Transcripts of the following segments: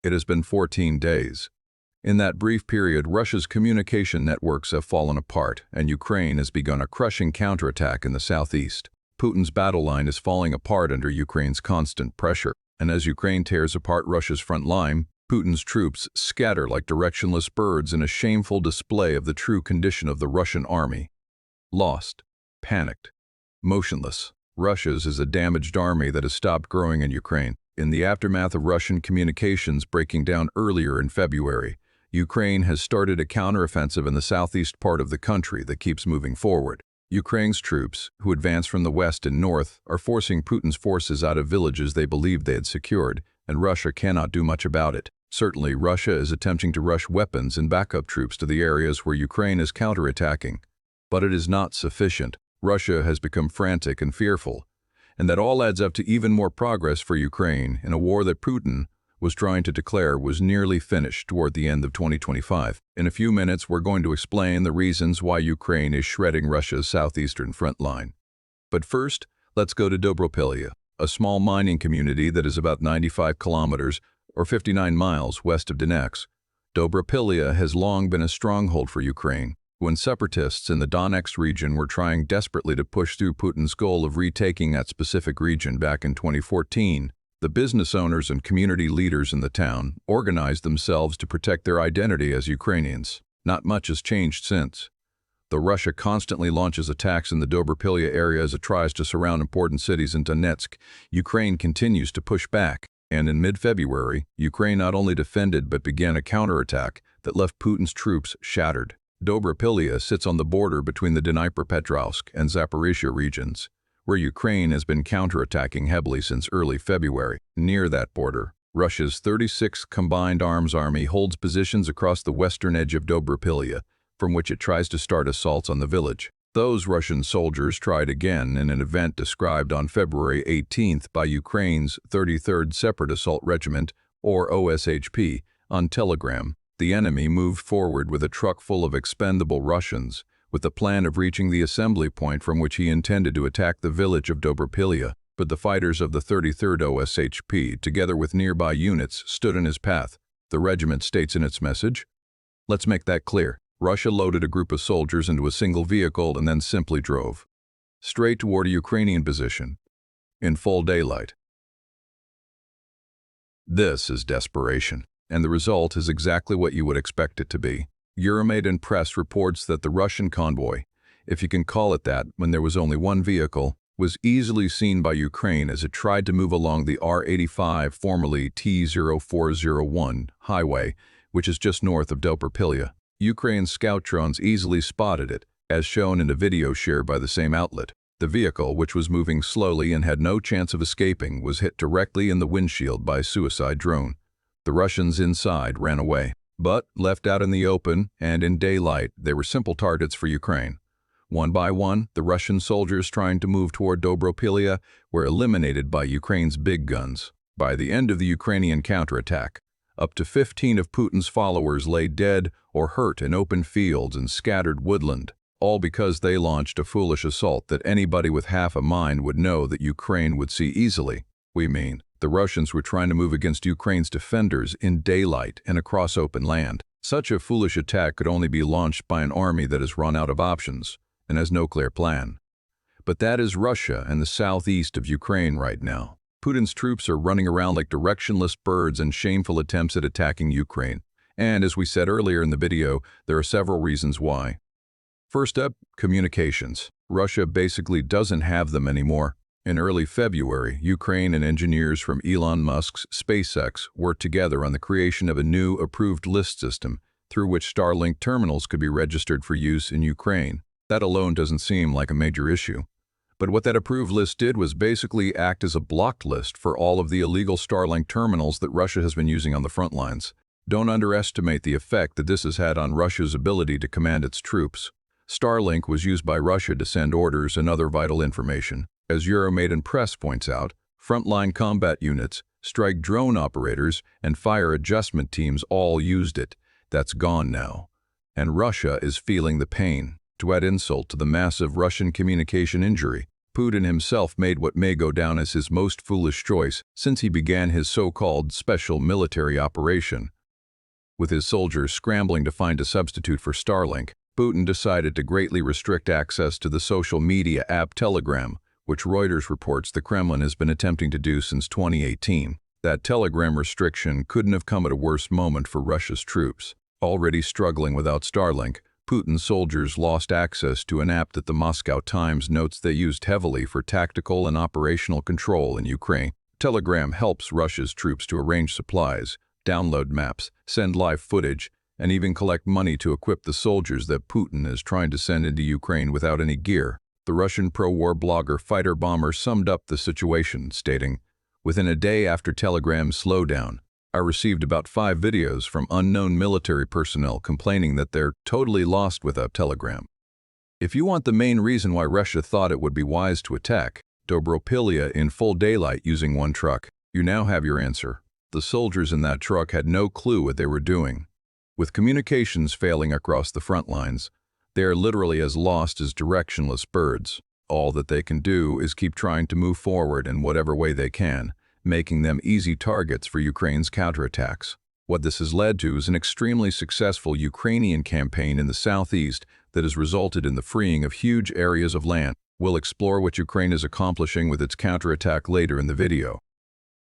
It has been 14 days. In that brief period, Russia's communication networks have fallen apart, and Ukraine has begun a crushing counterattack in the southeast. Putin's battle line is falling apart under Ukraine's constant pressure, and as Ukraine tears apart Russia's front line, Putin's troops scatter like directionless birds in a shameful display of the true condition of the Russian army. Lost, panicked, motionless. Russia's is a damaged army that has stopped growing in Ukraine. In the aftermath of Russian communications breaking down earlier in February, Ukraine has started a counteroffensive in the southeast part of the country that keeps moving forward. Ukraine's troops, who advance from the west and north, are forcing Putin's forces out of villages they believed they had secured, and Russia cannot do much about it. Certainly, Russia is attempting to rush weapons and backup troops to the areas where Ukraine is counterattacking. But it is not sufficient. Russia has become frantic and fearful, and that all adds up to even more progress for Ukraine in a war that Putin was trying to declare was nearly finished toward the end of 2025. In a few minutes, we're going to explain the reasons why Ukraine is shredding Russia's southeastern front line. But first, let's go to Dobropilya, a small mining community that is about 95 kilometers or 59 miles west of Donetsk. Dobropilya has long been a stronghold for Ukraine. When separatists in the Donetsk region were trying desperately to push through Putin's goal of retaking that specific region back in 2014, the business owners and community leaders in the town organized themselves to protect their identity as Ukrainians. Not much has changed since. Though Russia constantly launches attacks in the Dobropilya area as it tries to surround important cities in Donetsk, Ukraine continues to push back. And in mid-February, Ukraine not only defended but began a counterattack that left Putin's troops shattered. Dobropilya sits on the border between the Dnipropetrovsk and Zaporizhia regions, where Ukraine has been counterattacking heavily since early February. Near that border, Russia's 36th Combined Arms Army holds positions across the western edge of Dobropilya, from which it tries to start assaults on the village. Those Russian soldiers tried again in an event described on February 18th by Ukraine's 33rd Separate Assault Regiment, or OSHP, on Telegram. The enemy moved forward with a truck full of expendable Russians, with the plan of reaching the assembly point from which he intended to attack the village of Dobropilya. But the fighters of the 33rd OSHP, together with nearby units, stood in his path. The regiment states in its message, "Let's make that clear. Russia loaded a group of soldiers into a single vehicle and then simply drove straight toward a Ukrainian position in full daylight." This is desperation, and the result is exactly what you would expect it to be. Euromaidan press reports that the Russian convoy, if you can call it that when there was only one vehicle, was easily seen by Ukraine as it tried to move along the R85, formerly T0401, highway, which is just north of Dobropilya. Ukraine's scout drones easily spotted it, as shown in a video shared by the same outlet. The vehicle, which was moving slowly and had no chance of escaping, was hit directly in the windshield by a suicide drone. The Russians inside ran away. But, left out in the open and in daylight, they were simple targets for Ukraine. One by one, the Russian soldiers trying to move toward Dobropilya were eliminated by Ukraine's big guns. By the end of the Ukrainian counterattack, up to 15 of Putin's followers lay dead or hurt in open fields and scattered woodland, all because they launched a foolish assault that anybody with half a mind would know that Ukraine would see easily. The Russians were trying to move against Ukraine's defenders in daylight and across open land. Such a foolish attack could only be launched by an army that has run out of options and has no clear plan. But that is Russia and the southeast of Ukraine right now. Putin's troops are running around like directionless birds in shameful attempts at attacking Ukraine. And as we said earlier in the video, there are several reasons why. First up, communications. Russia basically doesn't have them anymore. In early February, Ukraine and engineers from Elon Musk's SpaceX worked together on the creation of a new approved list system through which Starlink terminals could be registered for use in Ukraine. That alone doesn't seem like a major issue. But what that approved list did was basically act as a blocked list for all of the illegal Starlink terminals that Russia has been using on the front lines. Don't underestimate the effect that this has had on Russia's ability to command its troops. Starlink was used by Russia to send orders and other vital information. As Euromaidan press points out, frontline combat units, strike drone operators, and fire adjustment teams all used it. That's gone now. And Russia is feeling the pain. To add insult to the massive Russian communication injury, Putin himself made what may go down as his most foolish choice since he began his so-called special military operation. With his soldiers scrambling to find a substitute for Starlink, Putin decided to greatly restrict access to the social media app Telegram, which Reuters reports the Kremlin has been attempting to do since 2018. That Telegram restriction couldn't have come at a worse moment for Russia's troops. Already struggling without Starlink, Putin's soldiers lost access to an app that the Moscow Times notes they used heavily for tactical and operational control in Ukraine. Telegram helps Russia's troops to arrange supplies, download maps, send live footage, and even collect money to equip the soldiers that Putin is trying to send into Ukraine without any gear. The Russian pro-war blogger Fighter Bomber summed up the situation, stating, "Within a day after Telegram's slowdown, I received about 5 videos from unknown military personnel complaining that they're totally lost without Telegram." If you want the main reason why Russia thought it would be wise to attack Dobropilya in full daylight using one truck, you now have your answer. The soldiers in that truck had no clue what they were doing. With communications failing across the front lines, they are literally as lost as directionless birds. All that they can do is keep trying to move forward in whatever way they can, making them easy targets for Ukraine's counterattacks. What this has led to is an extremely successful Ukrainian campaign in the southeast that has resulted in the freeing of huge areas of land. We'll explore what Ukraine is accomplishing with its counterattack later in the video.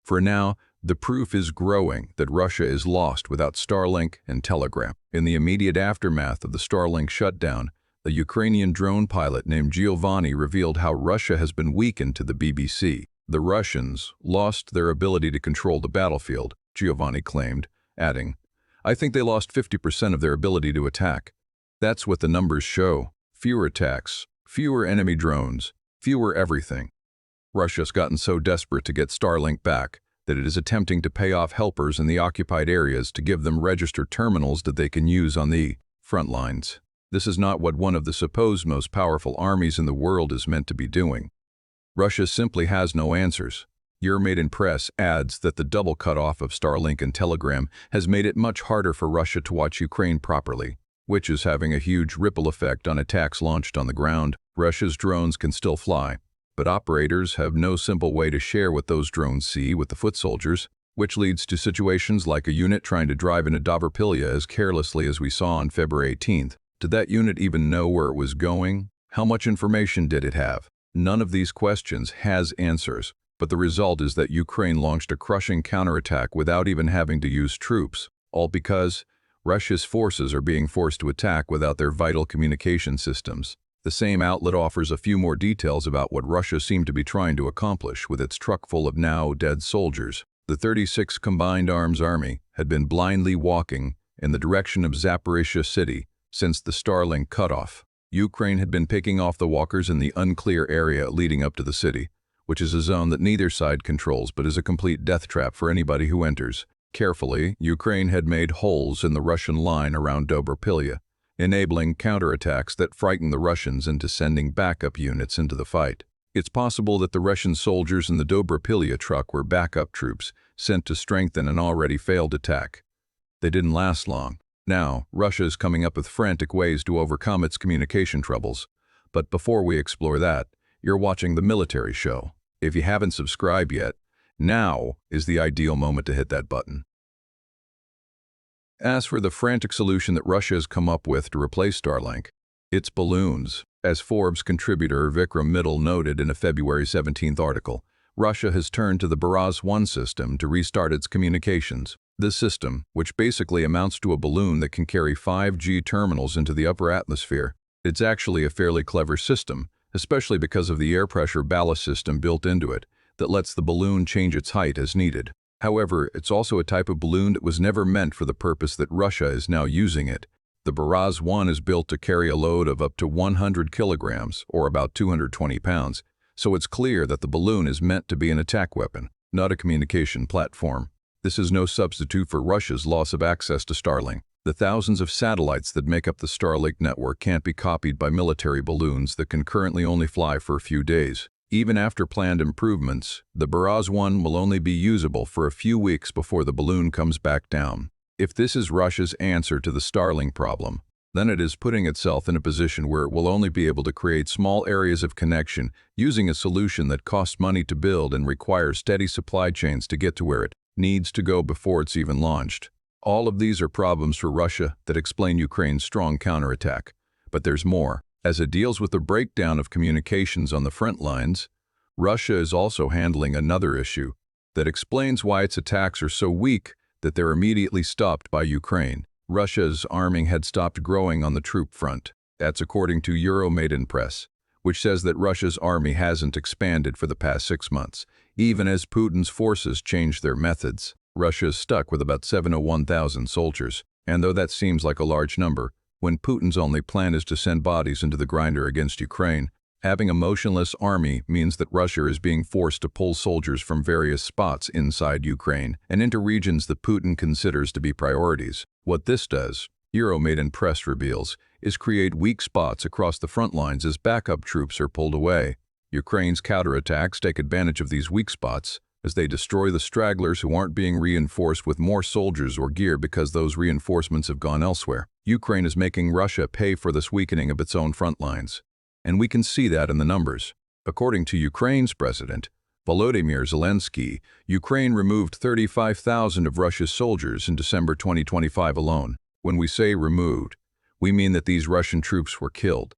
For now, the proof is growing that Russia is lost without Starlink and Telegram. In the immediate aftermath of the Starlink shutdown, a Ukrainian drone pilot named Giovanni revealed how Russia has been weakened to the BBC. The Russians lost their ability to control the battlefield, Giovanni claimed, adding, "I think they lost 50% of their ability to attack. That's what the numbers show. Fewer attacks, fewer enemy drones, fewer everything." Russia's gotten so desperate to get Starlink back that it is attempting to pay off helpers in the occupied areas to give them registered terminals that they can use on the front lines. This is not what one of the supposed most powerful armies in the world is meant to be doing. Russia simply has no answers. Euromaidan Press adds that the double cutoff of Starlink and Telegram has made it much harder for Russia to watch Ukraine properly, which is having a huge ripple effect on attacks launched on the ground. Russia's drones can still fly, but operators have no simple way to share what those drones see with the foot soldiers, which leads to situations like a unit trying to drive into Dobropilya as carelessly as we saw on February 18th. Did that unit even know where it was going? How much information did it have? None of these questions has answers, but the result is that Ukraine launched a crushing counterattack without even having to use troops, all because Russia's forces are being forced to attack without their vital communication systems. The same outlet offers a few more details about what Russia seemed to be trying to accomplish with its truck full of now dead soldiers. The 36th Combined Arms Army had been blindly walking in the direction of Zaporizhzhia city since the Starlink cutoff. Ukraine had been picking off the walkers in the unclear area leading up to the city, which is a zone that neither side controls but is a complete death trap for anybody who enters. Carefully, Ukraine had made holes in the Russian line around Dobropilya, enabling counterattacks that frightened the Russians into sending backup units into the fight. It's possible that the Russian soldiers in the Dobropilya truck were backup troops sent to strengthen an already failed attack. They didn't last long. Now, Russia is coming up with frantic ways to overcome its communication troubles. But before we explore that, you're watching The Military Show. If you haven't subscribed yet, now is the ideal moment to hit that button. As for the frantic solution that Russia has come up with to replace Starlink, it's balloons. As Forbes contributor Vikram Mittal noted in a February 17th article, Russia has turned to the Baraz-1 system to restart its communications. This system, which basically amounts to a balloon that can carry 5G terminals into the upper atmosphere, it's actually a fairly clever system, especially because of the air pressure ballast system built into it that lets the balloon change its height as needed. However, it's also a type of balloon that was never meant for the purpose that Russia is now using it. The Baraz-1 is built to carry a load of up to 100 kilograms, or about 220 pounds, so it's clear that the balloon is meant to be an attack weapon, not a communication platform. This is no substitute for Russia's loss of access to Starlink. The thousands of satellites that make up the Starlink network can't be copied by military balloons that can currently only fly for a few days. Even after planned improvements, the Baraz-1 will only be usable for a few weeks before the balloon comes back down. If this is Russia's answer to the Starlink problem, then it is putting itself in a position where it will only be able to create small areas of connection using a solution that costs money to build and requires steady supply chains to get to where it needs to go before it's even launched. All of these are problems for Russia that explain Ukraine's strong counterattack. But there's more. As it deals with the breakdown of communications on the front lines, Russia is also handling another issue that explains why its attacks are so weak that they're immediately stopped by Ukraine. Russia's arming had stopped growing on the troop front. That's according to Euromaidan Press, which says that Russia's army hasn't expanded for the past 6 months, even as Putin's forces changed their methods. Russia is stuck with about 701,000 soldiers, and though that seems like a large number, when Putin's only plan is to send bodies into the grinder against Ukraine, having a motionless army means that Russia is being forced to pull soldiers from various spots inside Ukraine and into regions that Putin considers to be priorities. What this does, Euromaidan Press reveals, is create weak spots across the front lines as backup troops are pulled away. Ukraine's counterattacks take advantage of these weak spots as they destroy the stragglers who aren't being reinforced with more soldiers or gear because those reinforcements have gone elsewhere. Ukraine is making Russia pay for this weakening of its own front lines. And we can see that in the numbers. According to Ukraine's president, Volodymyr Zelensky, Ukraine removed 35,000 of Russia's soldiers in December 2025 alone. When we say removed, we mean that these Russian troops were killed.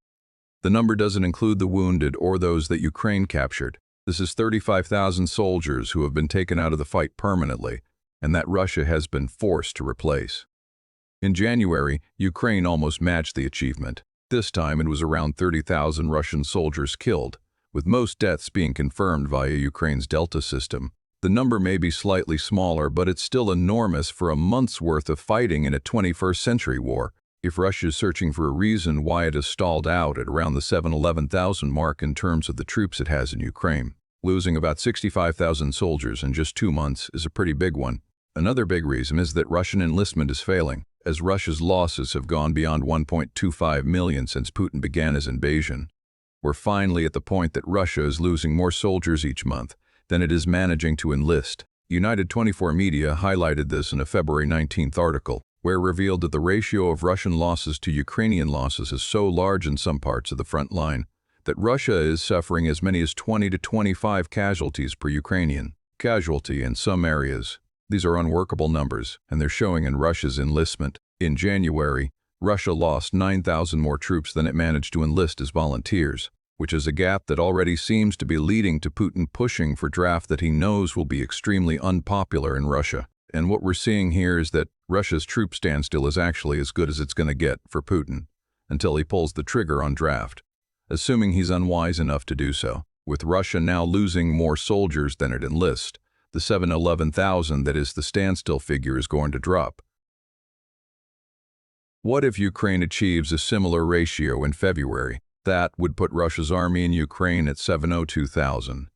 The number doesn't include the wounded or those that Ukraine captured. This is 35,000 soldiers who have been taken out of the fight permanently, and that Russia has been forced to replace. In January, Ukraine almost matched the achievement. This time it was around 30,000 Russian soldiers killed, with most deaths being confirmed via Ukraine's Delta system. The number may be slightly smaller, but it's still enormous for a month's worth of fighting in a 21st century war. If Russia is searching for a reason why it has stalled out at around the 711,000 mark in terms of the troops it has in Ukraine, losing about 65,000 soldiers in just 2 months is a pretty big one. Another big reason is that Russian enlistment is failing, as Russia's losses have gone beyond 1.25 million since Putin began his invasion. We're finally at the point that Russia is losing more soldiers each month than it is managing to enlist. United 24 Media highlighted this in a February 19th article, where it revealed that the ratio of Russian losses to Ukrainian losses is so large in some parts of the front line that Russia is suffering as many as 20 to 25 casualties per Ukrainian casualty in some areas. These are unworkable numbers, and they're showing in Russia's enlistment. In January, Russia lost 9,000 more troops than it managed to enlist as volunteers, which is a gap that already seems to be leading to Putin pushing for draft that he knows will be extremely unpopular in Russia. And what we're seeing here is that Russia's troop standstill is actually as good as it's going to get for Putin until he pulls the trigger on draft, assuming he's unwise enough to do so. With Russia now losing more soldiers than it enlists, the 711,000 that is the standstill figure is going to drop. What if Ukraine achieves a similar ratio in February? That would put Russia's army in Ukraine at 702,000.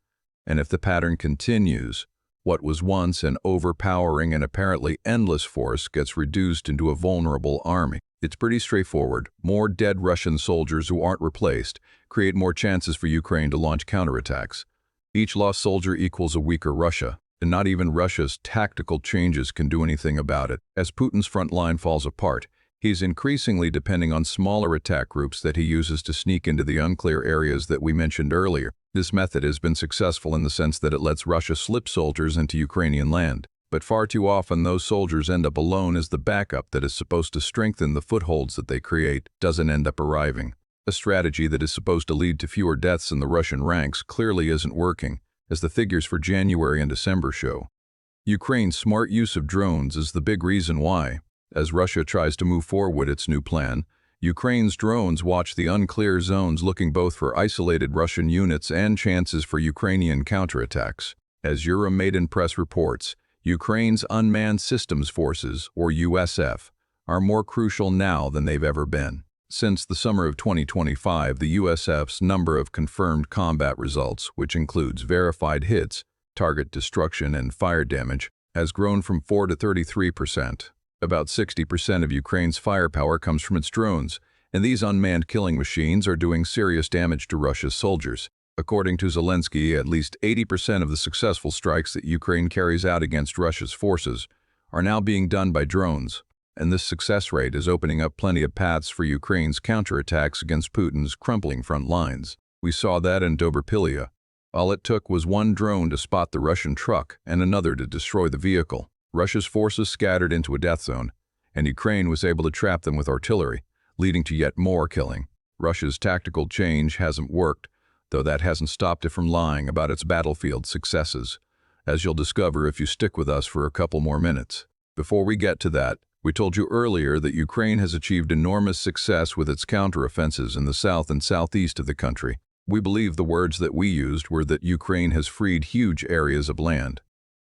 And if the pattern continues, what was once an overpowering and apparently endless force gets reduced into a vulnerable army. It's pretty straightforward. More dead Russian soldiers who aren't replaced create more chances for Ukraine to launch counterattacks. Each lost soldier equals a weaker Russia, and not even Russia's tactical changes can do anything about it. As Putin's front line falls apart, he's increasingly depending on smaller attack groups that he uses to sneak into the unclear areas that we mentioned earlier. This method has been successful in the sense that it lets Russia slip soldiers into Ukrainian land. But far too often those soldiers end up alone as the backup that is supposed to strengthen the footholds that they create doesn't end up arriving. A strategy that is supposed to lead to fewer deaths in the Russian ranks clearly isn't working, as the figures for January and December show. Ukraine's smart use of drones is the big reason why. As Russia tries to move forward its new plan, Ukraine's drones watch the unclear zones looking both for isolated Russian units and chances for Ukrainian counterattacks. As Euromaidan Press reports, Ukraine's Unmanned Systems Forces, or USF, are more crucial now than they've ever been. Since the summer of 2025, the USF's number of confirmed combat results, which includes verified hits, target destruction, and fire damage, has grown from 4 to 33%. About 60% of Ukraine's firepower comes from its drones, and these unmanned killing machines are doing serious damage to Russia's soldiers. According to Zelensky, at least 80% of the successful strikes that Ukraine carries out against Russia's forces are now being done by drones. and this success rate is opening up plenty of paths for Ukraine's counterattacks against Putin's crumbling front lines. We saw that in Dobrapilya. All it took was one drone to spot the Russian truck and another to destroy the vehicle. Russia's forces scattered into a death zone, and Ukraine was able to trap them with artillery, leading to yet more killing. Russia's tactical change hasn't worked, though that hasn't stopped it from lying about its battlefield successes, as you'll discover if you stick with us for a couple more minutes. Before we get to that, we told you earlier that Ukraine has achieved enormous success with its counteroffensives in the south and southeast of the country. We believe the words that we used were that Ukraine has freed huge areas of land.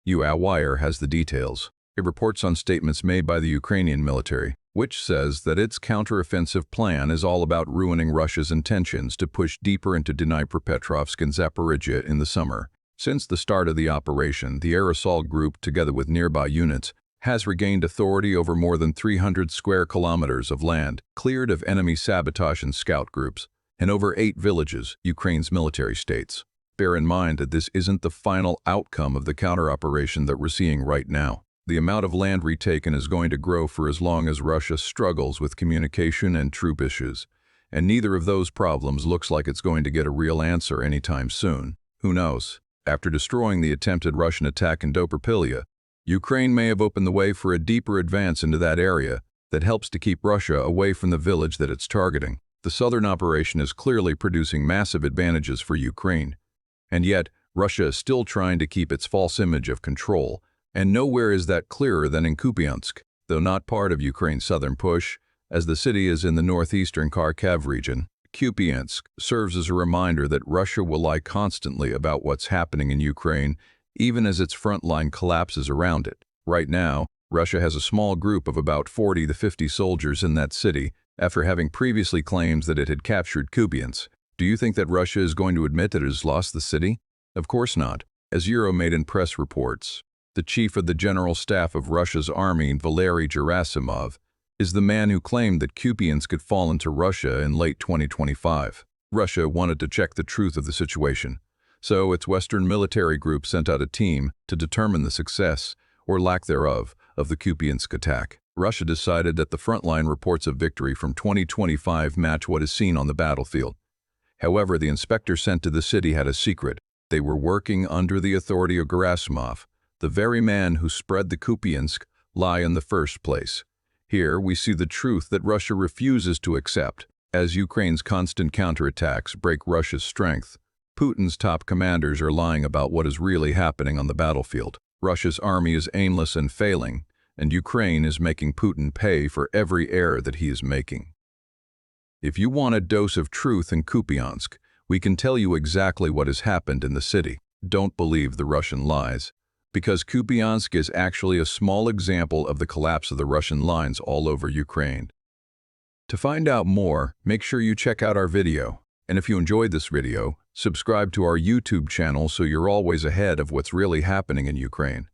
UA Wire has the details. It reports on statements made by the Ukrainian military, which says that its counteroffensive plan is all about ruining Russia's intentions to push deeper into Dnipropetrovsk and Zaporizhzhia in the summer. Since the start of the operation, the air assault group, together with nearby units, has regained authority over more than 300 square kilometers of land, cleared of enemy sabotage and scout groups, and over 8 villages, Ukraine's military states. Bear in mind that this isn't the final outcome of the counter-operation that we're seeing right now. The amount of land retaken is going to grow for as long as Russia struggles with communication and troop issues, and neither of those problems looks like it's going to get a real answer anytime soon. Who knows? After destroying the attempted Russian attack in Dobrapilya, Ukraine may have opened the way for a deeper advance into that area that helps to keep Russia away from the village that it's targeting. The southern operation is clearly producing massive advantages for Ukraine, and yet Russia is still trying to keep its false image of control, and nowhere is that clearer than in Kupiansk, though not part of Ukraine's southern push, as the city is in the northeastern Kharkiv region. Kupiansk serves as a reminder that Russia will lie constantly about what's happening in Ukraine, even as its front line collapses around it. Right now, Russia has a small group of about 40 to 50 soldiers in that city, after having previously claimed that it had captured Kupiansk. Do you think that Russia is going to admit that it has lost the city? Of course not. As Euromaidan press reports, the chief of the General Staff of Russia's army, Valery Gerasimov, is the man who claimed that Kupiansk had fallen to Russia in late 2025. Russia wanted to check the truth of the situation, so its Western military group sent out a team to determine the success, or lack thereof, of the Kupiansk attack. Russia decided that the frontline reports of victory from 2025 match what is seen on the battlefield. However, the inspector sent to the city had a secret. They were working under the authority of Gerasimov, the very man who spread the Kupiansk lie in the first place. Here we see the truth that Russia refuses to accept. As Ukraine's constant counterattacks break Russia's strength, Putin's top commanders are lying about what is really happening on the battlefield. Russia's army is aimless and failing, and Ukraine is making Putin pay for every error that he is making. If you want a dose of truth in Kupiansk, we can tell you exactly what has happened in the city. Don't believe the Russian lies, because Kupiansk is actually a small example of the collapse of the Russian lines all over Ukraine. To find out more, make sure you check out our video, and if you enjoyed this video, subscribe to our YouTube channel so you're always ahead of what's really happening in Ukraine.